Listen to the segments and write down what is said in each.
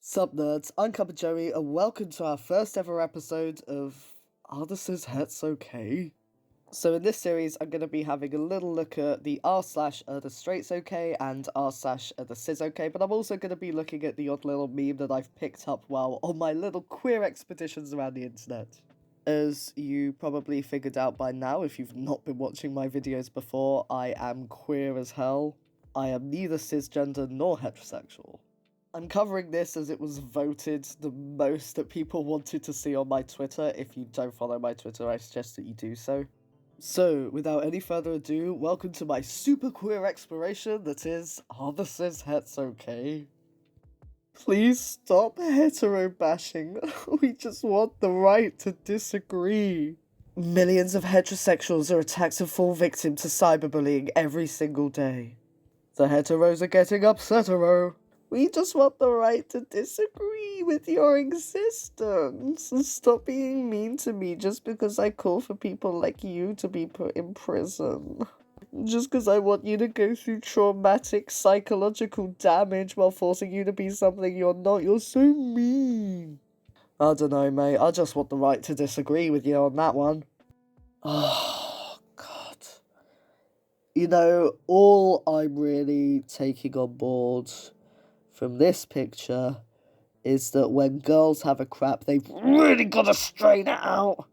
Sup nerds, I'm CuppaJoey and welcome to our first ever episode of Are the Cishets okay? So in this series I'm going to be having a little look at the r slash are the straights okay and r slash are the cis okay, but I'm also going to be looking at the odd little meme that I've picked up while on my little queer expeditions around the internet. As you probably figured out by now if you've not been watching my videos before, I am queer as hell. I am neither cisgender nor heterosexual. I'm covering this as it was voted the most that people wanted to see on my Twitter. If you don't follow my Twitter, I suggest that you do so. So, without any further ado, welcome to my super queer exploration that is, are the cishets okay? Please stop hetero-bashing. We just want the right to disagree. Millions of heterosexuals are attacked and fall victim to cyberbullying every single day. The heteros are getting upsetero. We just want the right to disagree with your existence. Stop being mean to me just because I call for people like you to be put in prison. Just because I want you to go through traumatic psychological damage while forcing you to be something you're not. You're so mean. I don't know, mate. I just want the right to disagree with you on that one. Oh, God. You know, all I'm really taking on board from this picture is that when girls have a crap, they've really got to strain it out.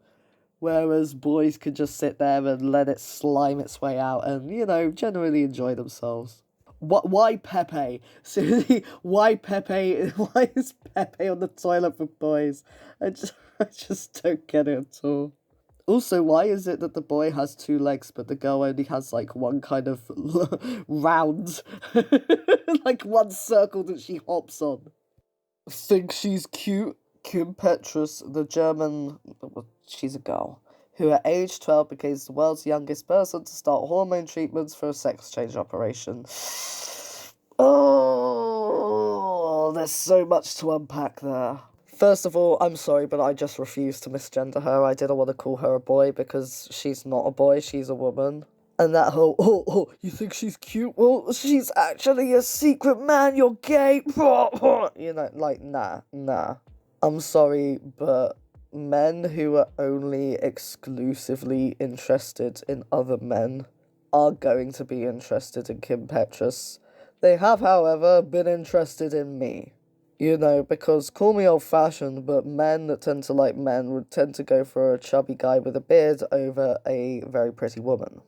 Whereas boys can just sit there and let it slime its way out and, you know, generally enjoy themselves. Why Pepe? Seriously, why Pepe? Why is Pepe on the toilet for boys? I just don't get it at all. Also, why is it that the boy has two legs but the girl only has like one kind of round, like one circle that she hops on? Think she's cute? Kim Petras, the German, well, she's a girl, who at age 12 became the world's youngest person to start hormone treatments for a sex change operation. Oh, there's so much to unpack there. First of all, I'm sorry, but I just refuse to misgender her. I didn't want to call her a boy because she's not a boy, she's a woman. And that whole, you think she's cute? Well, she's actually a secret man, you're gay. You know, like, nah. I'm sorry, but men who are only exclusively interested in other men are going to be interested in Kim Petras. They have, however, been interested in me. You know, because call me old-fashioned, but men that tend to like men would tend to go for a chubby guy with a beard over a very pretty woman.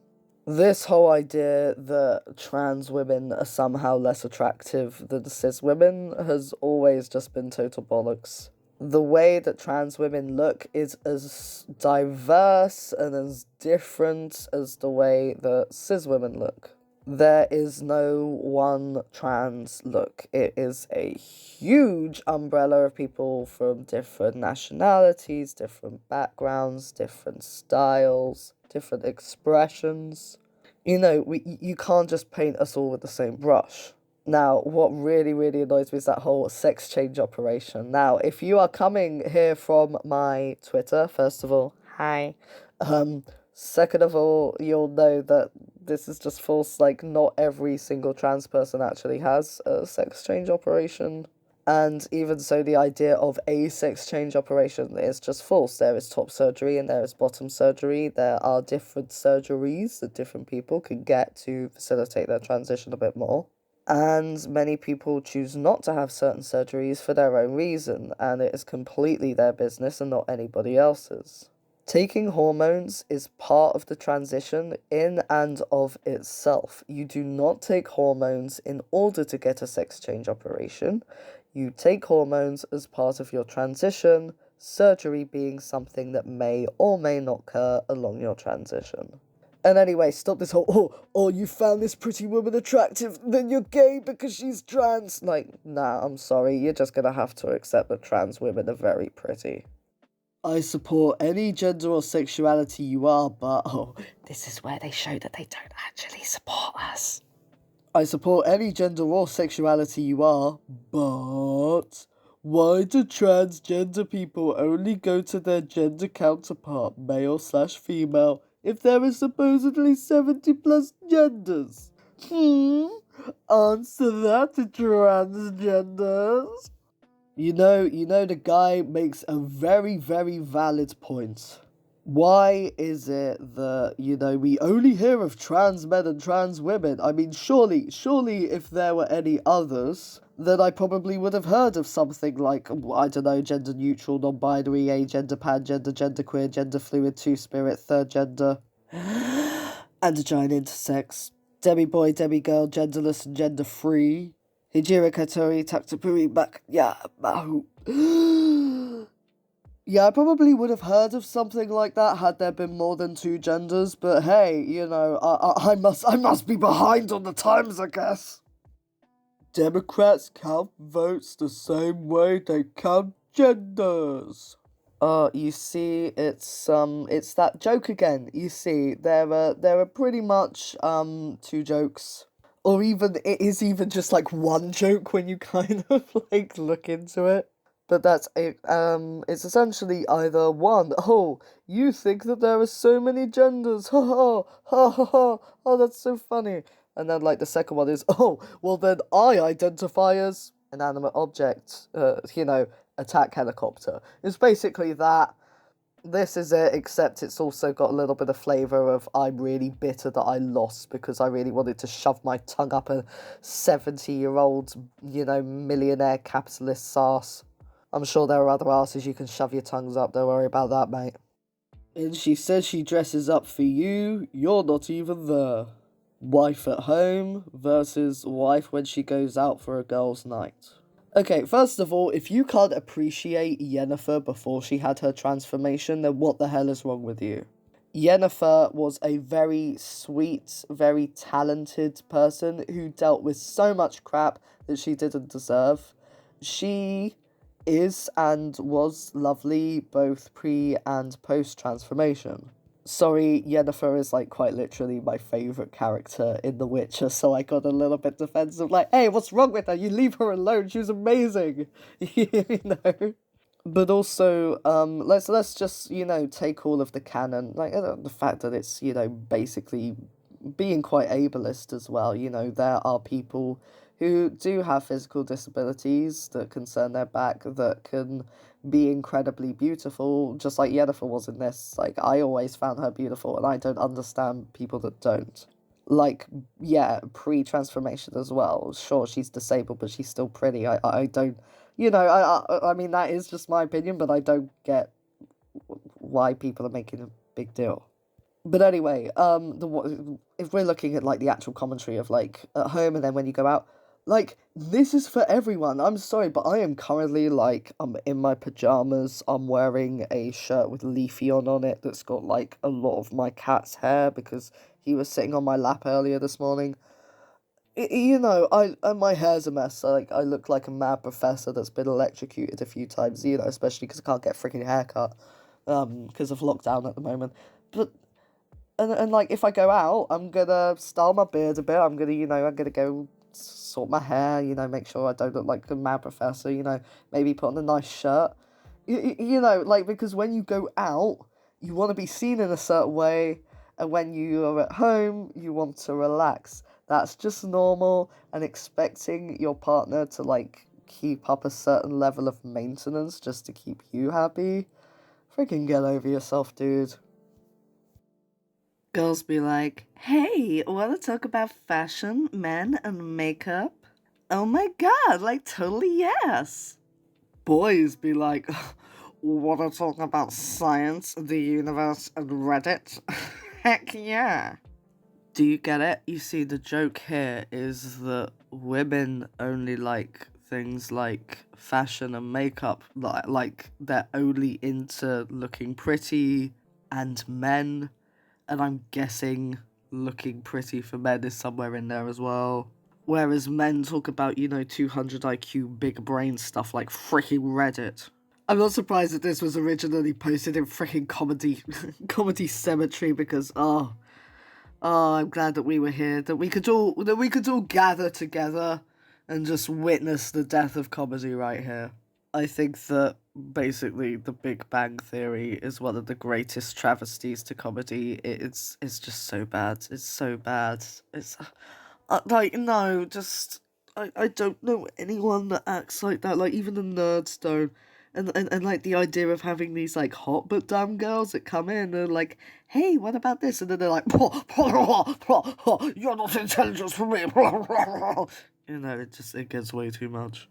This whole idea that trans women are somehow less attractive than cis women has always just been total bollocks. The way that trans women look is as diverse and as different as the way that cis women look. There is no one trans look. It is a huge umbrella of people from different nationalities, different backgrounds, different styles, different expressions. You know, you can't just paint us all with the same brush. Now, what really, really annoys me is that whole sex change operation. Now, if you are coming here from my Twitter, first of all, hi. Second of all, you'll know that this is just false. Like, not every single trans person actually has a sex change operation. And even so, the idea of a sex change operation is just false. There is top surgery and there is bottom surgery. There are different surgeries that different people can get to facilitate their transition a bit more. And many people choose not to have certain surgeries for their own reason, and it is completely their business and not anybody else's. Taking hormones is part of the transition in and of itself. You do not take hormones in order to get a sex change operation. You take hormones as part of your transition, surgery being something that may or may not occur along your transition. And anyway, stop this whole, oh, you found this pretty woman attractive, then you're gay because she's trans. Like, nah, I'm sorry, you're just gonna have to accept that trans women are very pretty. I support any gender or sexuality you are, but, this is where they show that they don't actually support us. I support any gender or sexuality you are, but why do transgender people only go to their gender counterpart, male/female, if there are supposedly 70 plus genders? Answer that, transgenders. The guy makes a very, very valid point. Why is it that, we only hear of trans men and trans women? I mean, surely if there were any others, then I probably would have heard of something like, I don't know, gender neutral, non-binary, agender, pangender, genderqueer, gender fluid, two-spirit, third gender, androgyne, intersex, demi-boy, demi-girl, genderless and gender-free, hijira, katori, taktapuri, mahu. Yeah, I probably would have heard of something like that had there been more than two genders, but hey, I must be behind on the times, I guess. Democrats count votes the same way they count genders. You see, it's that joke again. You see, there are pretty much two jokes, or even it is even just like one joke when you kind of like look into it. But that's it. It's essentially either one, oh, you think that there are so many genders, ha ha ha ha ha, oh, that's so funny. And then like the second one is, oh, well then I identify as an animate object, attack helicopter. It's basically that. This is it, except it's also got a little bit of flavour of I'm really bitter that I lost because I really wanted to shove my tongue up a 70-year-old, millionaire capitalist's arse. I'm sure there are other asses you can shove your tongues up, don't worry about that, mate. And she says she dresses up for you, you're not even there. Wife at home versus wife when she goes out for a girls' night. Okay, first of all, if you can't appreciate Yennefer before she had her transformation, then what the hell is wrong with you? Yennefer was a very sweet, very talented person who dealt with so much crap that she didn't deserve. She is and was lovely both pre and post transformation. Sorry, Yennefer is like quite literally my favourite character in The Witcher, so I got a little bit defensive, like, hey, what's wrong with her? You leave her alone, she was amazing. you know? But also, let's just, take all of the canon, like the fact that it's, basically being quite ableist as well. There are people who do have physical disabilities that concern their back that can be incredibly beautiful, just like Yennefer was in this. Like, I always found her beautiful, and I don't understand people that don't. Like, yeah, pre-transformation as well. Sure, she's disabled, but she's still pretty. I don't, I mean, that is just my opinion, but I don't get why people are making a big deal. But anyway, if we're looking at like the actual commentary of like at home and then when you go out, like this is for everyone. I'm sorry, but I am currently like I'm in my pajamas. I'm wearing a shirt with Leafy on it that's got like a lot of my cat's hair because he was sitting on my lap earlier this morning. My hair's a mess. Like I look like a mad professor that's been electrocuted a few times. Especially because I can't get a freaking haircut, because of lockdown at the moment. But and like if I go out, I'm gonna style my beard a bit. I'm gonna go sort my hair. Make sure I don't look like a mad professor. Maybe put on a nice shirt. Like because when you go out, you want to be seen in a certain way, and when you are at home, you want to relax. That's just normal, and expecting your partner to like keep up a certain level of maintenance just to keep you happy. Freaking get over yourself, dude. Girls be like, hey, wanna talk about fashion, men, and makeup? Oh my god, like totally yes. Boys be like, wanna talk about science, the universe, and Reddit? Heck yeah. Do you get it? You see, the joke here is that women only like things like fashion and makeup, like they're only into looking pretty, and men, and I'm guessing looking pretty for men is somewhere in there as well. Whereas men talk about, 200 IQ big brain stuff like freaking Reddit. I'm not surprised that this was originally posted in freaking comedy cemetery because I'm glad that we were here, that we could all gather together and just witness the death of comedy right here. I think that basically the Big Bang Theory is one of the greatest travesties to comedy. It's just so bad. It's so bad. It's like no, just I don't know anyone that acts like that, like, even the nerds don't. And like, the idea of having these, like, hot but dumb girls that come in and like, hey, what about this? And then they're like, you're not intelligent for me. You know, it gets way too much.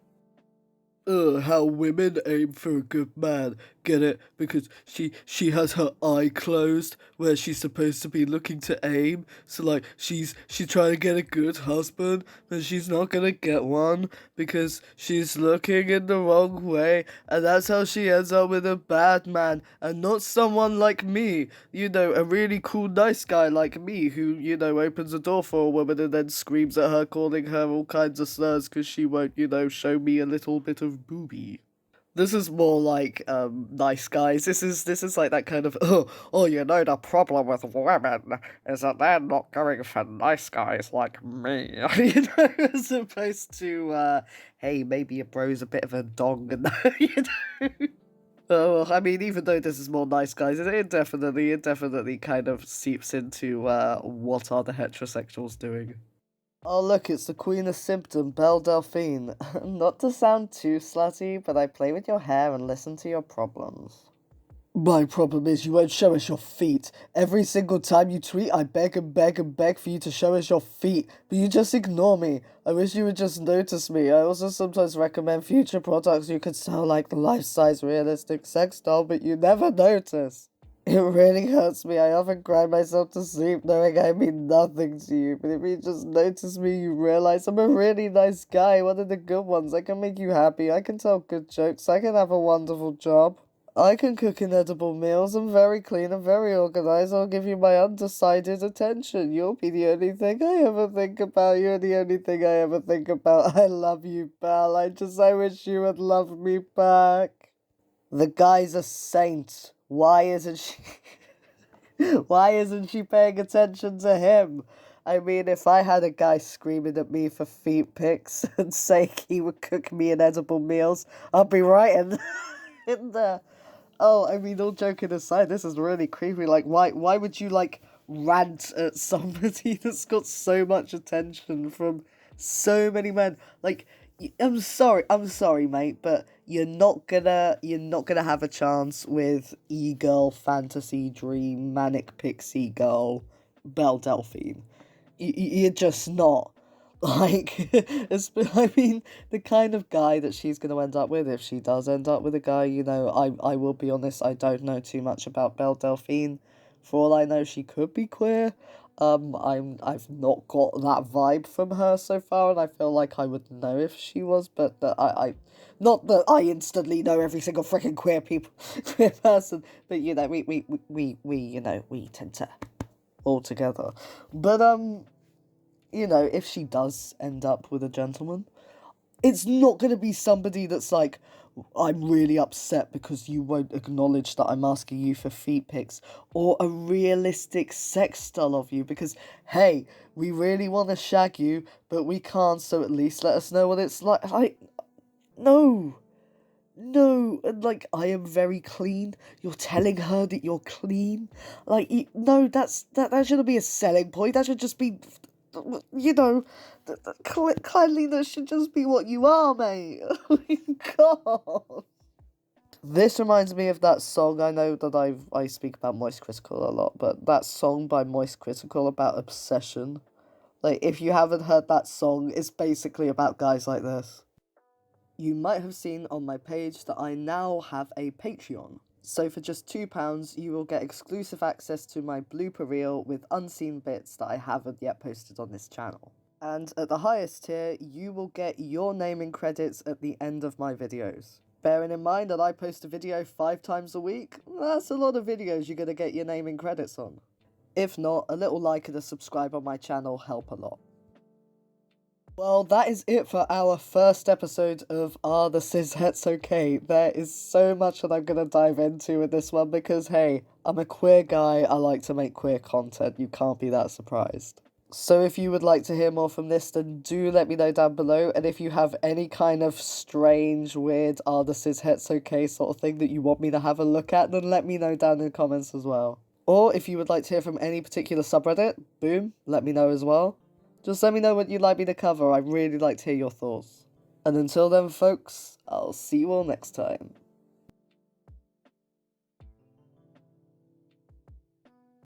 How women aim for a good man. Get it? Because she has her eye closed where she's supposed to be looking to aim. So like she's trying to get a good husband, but she's not gonna get one because she's looking in the wrong way, and that's how she ends up with a bad man and not someone like me. You know, a really cool nice guy like me who, you know, opens a door for a woman and then screams at her, calling her all kinds of slurs because she won't, you know, show me a little bit of booby. This is more like nice guys. This is like that kind of you know, the problem with women is that they're not going for nice guys like me. You know, as opposed to hey, maybe your bro's a bit of a dong and you know. Oh, I mean, even though this is more nice guys, it definitely kind of seeps into what are the heterosexuals doing. Oh look, it's the Queen of Symptom, Belle Delphine. Not to sound too slutty, but I play with your hair and listen to your problems. My problem is you won't show us your feet. Every single time you tweet, I beg and beg and beg for you to show us your feet, but you just ignore me. I wish you would just notice me. I also sometimes recommend future products you could sell, like the life-size realistic sex doll, but you never notice. It really hurts me. I often cry myself to sleep knowing I mean nothing to you, but if you just notice me, you realize I'm a really nice guy, one of the good ones. I can make you happy, I can tell good jokes, I can have a wonderful job. I can cook inedible meals, I'm very clean, I'm very organized, I'll give you my undecided attention. You'll be the only thing I ever think about, you're the only thing I ever think about. I love you, Belle, I wish you would love me back. The guy's a saint. Why isn't she... Why isn't she paying attention to him? I mean, if I had a guy screaming at me for feet pics and saying he would cook me inedible meals, I'd be right in there. Oh, I mean, all joking aside, this is really creepy. Like, why would you, like, rant at somebody that's got so much attention from so many men? Like, I'm sorry, mate, but you're not gonna have a chance with e-girl fantasy dream manic pixie girl Belle Delphine. You're just not. Like, I mean, the kind of guy that she's going to end up with, if she does end up with a guy, you know, I will be honest, I don't know too much about Belle Delphine. For all I know, she could be queer. I've not got that vibe from her so far, and I feel like I would know if she was, but not that I instantly know every single freaking queer person, but you know, we tend to all together. But you know, if she does end up with a gentleman, it's not going to be somebody that's like, I'm really upset because you won't acknowledge that I'm asking you for feet pics, or a realistic sex doll of you, because, hey, we really want to shag you, but we can't, so at least let us know what it's like. No, and like, I am very clean. You're telling her that you're clean? Like, no, that shouldn't be a selling point. That should just be, you know, cleanliness should just be what you are, mate. Oh my god. This reminds me of that song. I know that I speak about Moist Critical a lot, but that song by Moist Critical about obsession. Like, if you haven't heard that song, it's basically about guys like this. You might have seen on my page that I now have a Patreon. So for just £2, you will get exclusive access to my blooper reel with unseen bits that I haven't yet posted on this channel. And at the highest tier, you will get your name in credits at the end of my videos. Bearing in mind that I post a video 5 times a week, that's a lot of videos you're going to get your name in credits on. If not, a little like and a subscribe on my channel help a lot. Well, that is it for our first episode of Are the Cishets Okay? There is so much that I'm going to dive into with this one because, hey, I'm a queer guy, I like to make queer content, you can't be that surprised. So if you would like to hear more from this, then do let me know down below, and if you have any kind of strange, weird Are the Cishets Okay sort of thing that you want me to have a look at, then let me know down in the comments as well. Or if you would like to hear from any particular subreddit, boom, let me know as well. Just let me know what you'd like me to cover. I'd really like to hear your thoughts. And until then, folks, I'll see you all next time.